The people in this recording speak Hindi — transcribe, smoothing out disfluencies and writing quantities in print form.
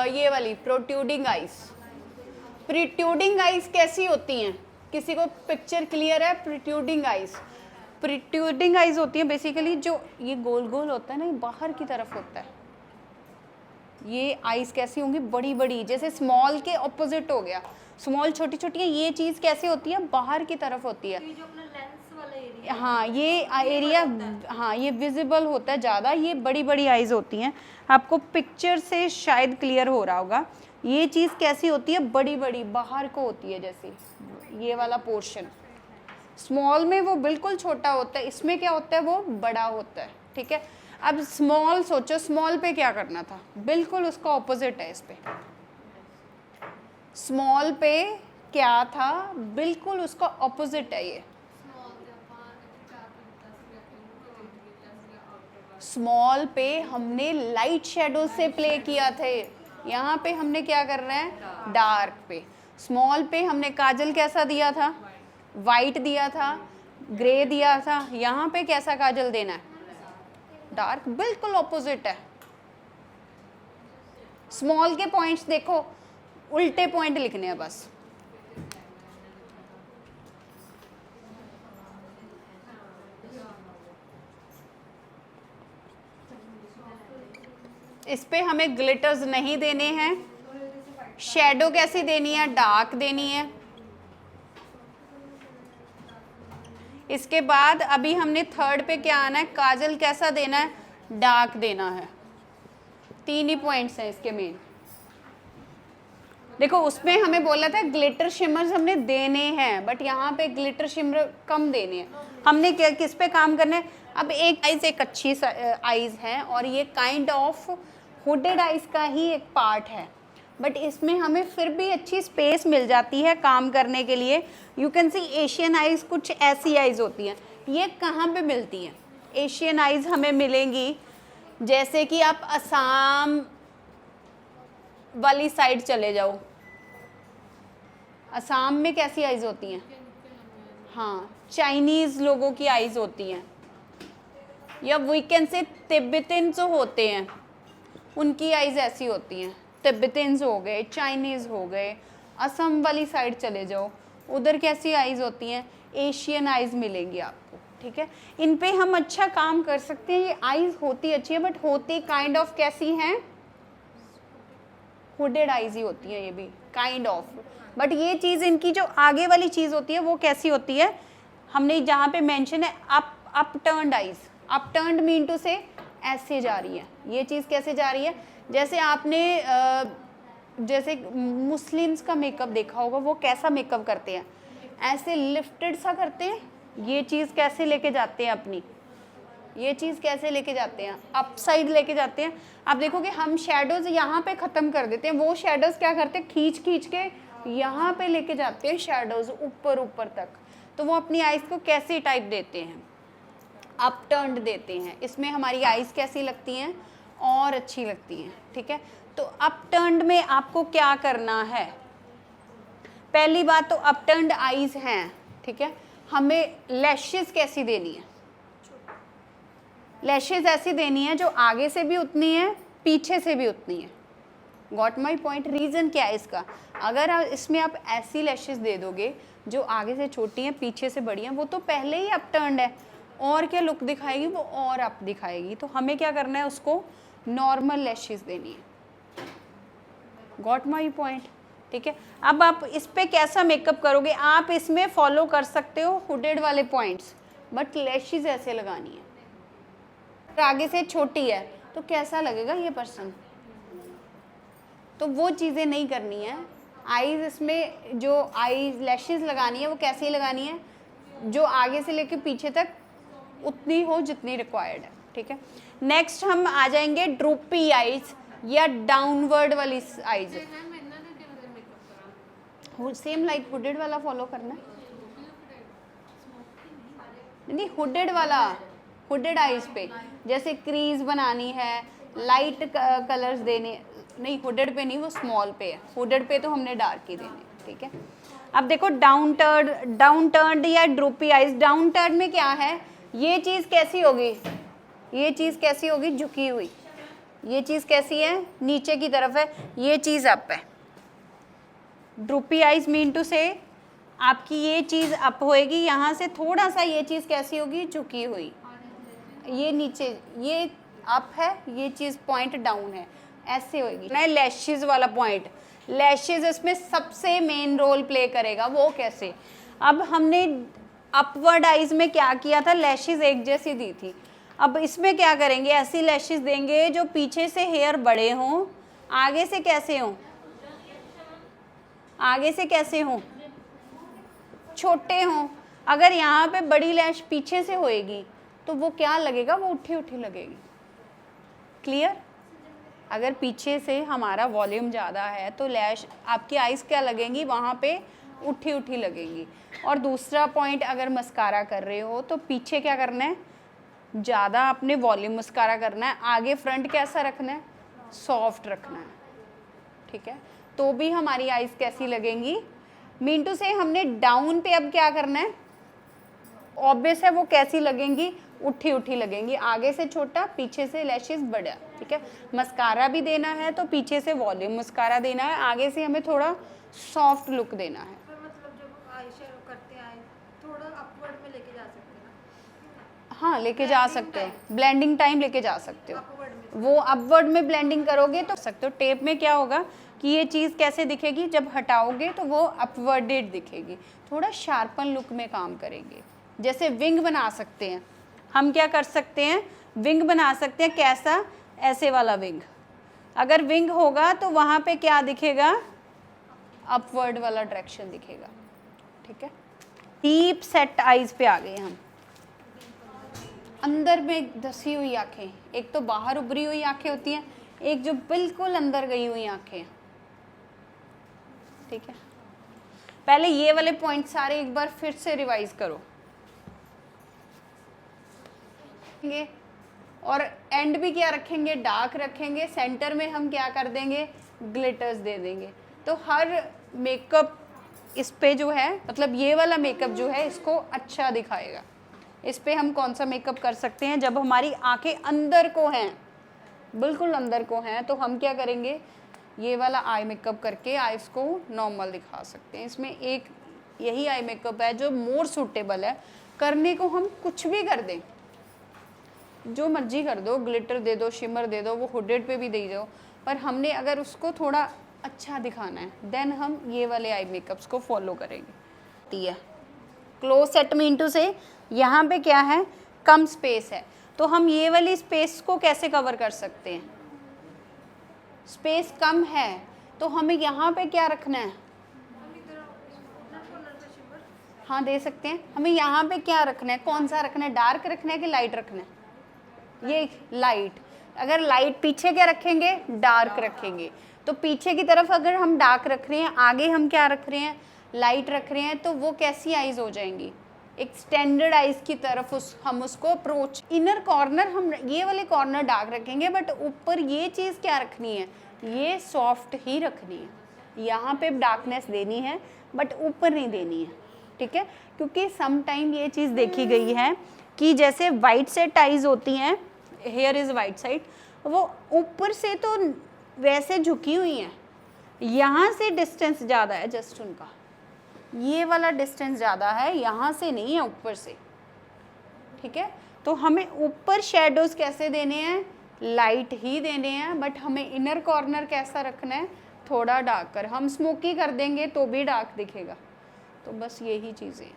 ये वाली प्रोट्रूडिंग आइज। प्रोट्रूडिंग आइज कैसी होती हैं? किसी को पिक्चर क्लियर है? प्रोट्रूडिंग आइज, प्रोट्रूडिंग आइज होती है बेसिकली जो ये गोल गोल होता है ना, ये बाहर की तरफ होता है। ये आइज कैसी होंगी? बड़ी बड़ी, जैसे स्मॉल के ऑपोजिट हो गया। स्मॉल छोटी छोटी है, ये चीज़ कैसी होती है? बाहर की तरफ होती है। जो अपना लेंस वाला एरिया, हाँ ये एरिया, हाँ ये विजिबल होता है ज़्यादा। ये बड़ी बड़ी आइज होती हैं, आपको पिक्चर से शायद क्लियर हो रहा होगा। ये चीज़ कैसी होती है? बड़ी बड़ी बाहर को होती है, जैसे ये वाला पोर्शन। स्मॉल में वो बिल्कुल छोटा होता है, इसमें क्या होता है? वो बड़ा होता है। ठीक है, अब स्मॉल सोचो, स्मॉल पे क्या करना था? बिल्कुल उसका ऑपोजिट है इस पे। स्मॉल पे क्या था? बिल्कुल उसका ऑपोजिट है ये। स्मॉल पे हमने लाइट शेडो से प्ले किया थे, यहाँ पे हमने क्या कर रहे हैं? डार्क पे। स्मॉल पे हमने काजल कैसा दिया था? वाइट दिया था, ग्रे दिया था। यहाँ पे कैसा काजल देना है? डार्क, बिल्कुल ऑपोजिट है। स्मॉल के पॉइंट्स देखो, उल्टे पॉइंट लिखने हैं बस। इस पे हमें ग्लिटर्स नहीं देने हैं। शेडो कैसी देनी है? डार्क देनी है। इसके बाद अभी हमने थर्ड पे क्या आना है? काजल कैसा देना है? डार्क देना है। 3 ही पॉइंट्स हैं इसके मेन। देखो उसमें हमें बोला था ग्लिटर शिमर्स हमने देने हैं, बट यहाँ पे ग्लिटर शिमर कम देने हैं। हमने क्या किस पे काम करना है? अब एक आइज एक अच्छी आइज है और ये काइंड ऑफ हुडेड आइज का ही एक पार्ट है, बट इसमें हमें फिर भी अच्छी स्पेस मिल जाती है काम करने के लिए। You can see Asian eyes कुछ ऐसी आइज होती हैं। ये कहाँ पे मिलती हैं? एशियन आइज हमें मिलेंगी जैसे कि आप असम वाली साइड चले जाओ। असम में कैसी आइज होती हैं? हाँ, चाइनीज लोगों की आइज होती हैं, या वी कैन से तिब्बतन जो होते हैं उनकी आइज ऐसी होती हैं। तिब्बतन्स हो गए, चाइनीज हो गए। असम वाली साइड चले जाओ, उधर कैसी आइज होती हैं? एशियन आइज मिलेंगी आपको। ठीक है, इन पे हम अच्छा काम कर सकते हैं। ये आइज होती अच्छी है, बट होती काइंड ऑफ कैसी हैं? हुडेड आइज ही होती है ये भी काइंड ऑफ। बट ये चीज़ इनकी जो आगे वाली चीज़ होती है वो कैसी होती है? हमने जहाँ पे मेंशन है upturned eyes. Upturned mean to से ऐसे जा रही है। ये चीज़ कैसे जा रही है? जैसे आपने जैसे मुस्लिम्स का मेकअप देखा होगा, वो कैसा मेकअप करते हैं? ऐसे लिफ्टेड सा करते हैं। ये चीज़ कैसे लेके जाते हैं अपनी? ये चीज़ कैसे लेके जाते हैं? अप साइड लेके जाते हैं। आप देखोगे हम शेडोज यहाँ पे ख़त्म कर देते हैं, वो शेडोज क्या करते हैं? खींच खींच के यहाँ पे लेके जाते हैं शेडोज ऊपर ऊपर तक। तो वो अपनी आइज़ को कैसी टाइप देते हैं? अप टर्न्ड देते हैं। इसमें हमारी आइज़ कैसी लगती हैं? और अच्छी लगती हैं। ठीक है, तो अप टर्न्ड में आपको क्या करना है? पहली बात तो अप टर्न्ड आइज़ हैं। ठीक है, हमें लैशेस कैसी देनी है? लैशेस ऐसी देनी है जो आगे से भी उतनी है, पीछे से भी उतनी है। Got my point? रीज़न क्या है इसका? अगर इसमें आप ऐसी लैशेस दे दोगे जो आगे से छोटी हैं, पीछे से बड़ी हैं, वो तो पहले ही अप टर्न्ड है, और क्या लुक दिखाएगी? वो और अप दिखाएगी। तो हमें क्या करना है? उसको नॉर्मल लैशेस देनी है। Got my point? ठीक है, अब आप इस पे कैसा मेकअप करोगे? आप इसमें फॉलो कर सकते हो हुडेड वाले पॉइंट्स, बट लैशेस ऐसे लगानी है। आगे से छोटी है तो कैसा लगेगा ये पर्सन? तो वो चीज़ें नहीं करनी है। आईज इसमें जो आईज लैशेस लगानी है वो कैसी लगानी है? जो आगे से लेके पीछे तक उतनी हो जितनी रिक्वायर्ड है। ठीक है, नेक्स्ट हम आ जाएंगे ड्रूपी आईज या डाउनवर्ड वाली आईज। सेम लाइक हुडेड वाला फॉलो करना है। नहीं, हुडेड वाला, हुडेड आईज पे जैसे क्रीज बनानी है, लाइट कलर्स देने। नहीं, हुडेड पे नहीं, वो स्मॉल पे है। हुडेड पे तो हमने डार्क ही देने। ठीक है, अब देखो डाउन टर्न्ड या ड्रूपी आईज। डाउन टर्न में क्या है? ये चीज़ कैसी होगी? ये चीज़ कैसी होगी? झुकी हुई। ये चीज़ कैसी है, नीचे की तरफ है, ये चीज़ अप है। ड्रूपी आइज मीन टू से आपकी ये चीज़ अप होएगी, यहाँ से थोड़ा सा ये चीज़ कैसी होगी, झुकी हुई, ये नीचे, ये अप है, ये चीज़ पॉइंट डाउन है, ऐसे होएगी ना। लैशेस वाला पॉइंट, लैशेस इसमें सबसे मेन रोल प्ले करेगा। वो कैसे, अब हमने अपवर्ड आइज में क्या किया था, लैशेस एक जैसी दी थी। अब इसमें क्या करेंगे, ऐसी लैशेस देंगे जो पीछे से हेयर बड़े हों, आगे से कैसे हों, आगे से कैसे हों, छोटे हों। अगर यहाँ पे बड़ी लैश पीछे से होएगी तो वो क्या लगेगा, वो उठी उठी लगेगी। क्लियर? अगर पीछे से हमारा वॉल्यूम ज़्यादा है तो लैश आपकी आइज़ क्या लगेंगी, वहाँ पे उठी उठी लगेंगी। और दूसरा पॉइंट, अगर मस्कारा कर रहे हो तो पीछे क्या करना है, ज़्यादा अपने वॉल्यूम मस्कारा करना है, आगे फ्रंट कैसा रखना है, सॉफ्ट रखना है। ठीक है, तो भी हमारी आइज़ कैसी लगेंगी, मीन टू से हमने डाउन पे अब क्या करना है, ऑब्वियस है वो कैसी लगेंगी, उठी उठी लगेंगी, आगे से छोटा, पीछे से लैशेस बड़ा। ठीक है, मस्कारा भी देना है तो पीछे से वॉल्यूम मस्कारा देना है, आगे से हमें थोड़ा सॉफ्ट लुक देना है। फिर मतलब जब आई शेडो करते हैं थोड़ा अपवर्ड में लेके जा सकते हैं। हाँ, लेके जा सकते हो, ब्लेंडिंग टाइम लेके जा सकते हो। अपवर्ड में वो अपवर्ड में ब्लेंडिंग करोगे तो सकते हो। टेप में क्या होगा कि ये चीज़ कैसे दिखेगी, जब हटाओगे तो वो अपवर्डेड दिखेगी, थोड़ा शार्पन लुक में काम करेंगे। जैसे विंग बना सकते हैं हम, क्या कर सकते हैं, विंग बना सकते हैं। कैसा, ऐसे वाला विंग। अगर विंग होगा तो वहाँ पे क्या दिखेगा, अपवर्ड वाला डायरेक्शन दिखेगा। ठीक है, डीप सेट आइज पे आ गए हम। अंदर में धसी हुई आंखें, एक तो बाहर उभरी हुई आंखें होती हैं, एक जो बिल्कुल अंदर गई हुई आंखें। ठीक है, पहले ये वाले पॉइंट सारे एक बार फिर से रिवाइज करो। और एंड भी क्या रखेंगे, डार्क रखेंगे। सेंटर में हम क्या कर देंगे, ग्लिटर्स दे देंगे। तो हर मेकअप इस पे जो है, मतलब ये वाला मेकअप जो है इसको अच्छा दिखाएगा। इस पे हम कौन सा मेकअप कर सकते हैं, जब हमारी आंखें अंदर को हैं, बिल्कुल अंदर को हैं, तो हम क्या करेंगे, ये वाला आई मेकअप करके आईज को नॉर्मल दिखा सकते हैं। इसमें एक यही आई मेकअप है जो मोर सूटेबल है। करने को हम कुछ भी कर दें, जो मर्जी कर दो, ग्लिटर दे दो, शिमर दे दो, वो हुडेड पे भी दे दो, पर हमने अगर उसको थोड़ा अच्छा दिखाना है देन हम ये वाले आई मेकअप्स को फॉलो करेंगे। क्लोज सेट में इनटू से यहाँ पे क्या है, कम स्पेस है, तो हम ये वाली स्पेस को कैसे कवर कर सकते हैं, स्पेस कम है तो हमें यहाँ पे क्या रखना है, हाँ दे सकते हैं। हमें यहाँ पे क्या रखना है, कौन सा रखना है, डार्क रखना है कि लाइट रखना है, ये लाइट। अगर लाइट पीछे क्या रखेंगे, डार्क रखेंगे, तो पीछे की तरफ अगर हम डार्क रख रहे हैं, आगे हम क्या रख रहे हैं, लाइट रख रहे हैं, तो वो कैसी आइज हो जाएंगी, एक स्टैंडर्ड आइज की तरफ हम उसको अप्रोच। इनर कॉर्नर हम ये वाले कॉर्नर डार्क रखेंगे, बट ऊपर ये चीज़ क्या रखनी है, ये सॉफ्ट ही रखनी है। यहाँ पे डार्कनेस देनी है बट ऊपर नहीं देनी है। ठीक है, क्योंकि सम टाइम ये चीज़ देखी गई है कि जैसे वाइट सेट आइज होती हैं, हेयर इज़ वाइट साइड, वो ऊपर से तो वैसे झुकी हुई हैं, यहाँ से डिस्टेंस ज़्यादा है, जस्ट उनका ये वाला डिस्टेंस ज़्यादा है, यहाँ से नहीं है, ऊपर से। ठीक है, तो हमें ऊपर शेडोज़ कैसे देने हैं, लाइट ही देने हैं, बट हमें इनर कॉर्नर कैसा रखना है, थोड़ा डार्क कर। हम स्मोकी कर देंगे तो भी डार्क दिखेगा। तो बस यही चीज़ें हैं।